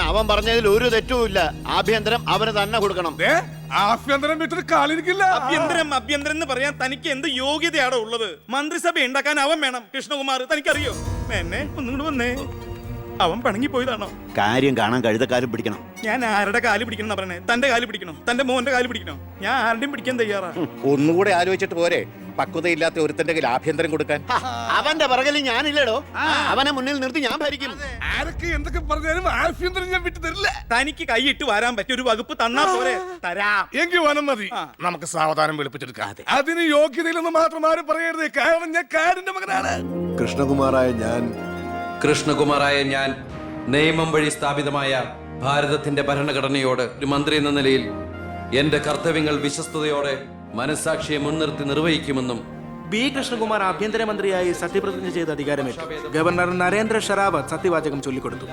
അവൻ പറഞ്ഞതിൽ ഒരു തെറ്റുമില്ല. ആഭ്യന്തരം അവന് തന്നെ കൊടുക്കണം. ആഭ്യന്തരം വിട്ടിട്ട് കാലിരിക്കില്ല. അഭ്യന്തരം എന്ന് പറയാൻ തനിക്ക് എന്ത് യോഗ്യതയാണോ ഉള്ളത്? മന്ത്രിസഭ ഉണ്ടാക്കാൻ അവൻ വേണം. കൃഷ്ണകുമാർ തനിക്കറിയോ? എന്നെ ഒന്നും വന്നേ. അവൻ പിണങ്ങി പോയതാണോ? കാര്യം കാണാൻ കഴുതക്കാരും പിടിക്കണം. ഞാൻ ആരുടെ കാല് പിടിക്കണം എന്നാ പറഞ്ഞേ? തന്റെ കാല് പിടിക്കണോ? തന്റെ മോന്റെ കാല് പിടിക്കണോ? ഞാൻ ആരുടെയും പിടിക്കാൻ തയ്യാറാ. ഒന്നുകൂടെ ആലോചിച്ചിട്ട് പോരെ പക്വതയില്ലാത്ത ഒരുത്തന്റെ കയ്യിൽ ആഭ്യന്തരം കൊടുക്കാൻ. അവന്റെ പിറകിൽ ഞാനില്ലടോ. അവനെ മുന്നിൽ നിർത്തി ഞാൻ ഭരിക്കും. ആരൊക്കെ എന്തൊക്കെ പറഞ്ഞാലും ആഭ്യന്തരം ഞാൻ വിട്ടു തരില്ല. തനിക്ക് കൈയിട്ട് വരാൻ പറ്റിയ ഒരു വകുപ്പ് തന്നാ പോരെ? തരാം. എങ്കിൽ വനം മതി. നമുക്ക് സാവധാനം വെളുപ്പിച്ചെടുക്കാം. അതിന് യോഗ്യതയിലൊന്നും മാത്രം ആരും പറയരുത്. കാരണം ഞാൻ കാടിന്റെ മകനാണ്. കൃഷ്ണകുമാറായ ഞാൻ നിയമം വഴി സ്ഥാപിതമായ ഭാരതത്തിന്റെ ഭരണഘടനയോട് ഒരു മന്ത്രി എന്ന നിലയിൽ എന്റെ കർത്തവ്യങ്ങൾ വിശ്വസ്തയോടെ മനസാക്ഷിയെ മുൻനിർത്തി നിർവഹിക്കുമെന്നും ബി കൃഷ്ണകുമാർ ആഭ്യന്തരമന്ത്രിയായി സത്യപ്രതിജ്ഞ ചെയ്ത അധികാരമേറ്റു. ഗവർണർ നരേന്ദ്ര ഷെറാവത്ത് സത്യവാചകം ചൊല്ലിക്കൊടുത്തു.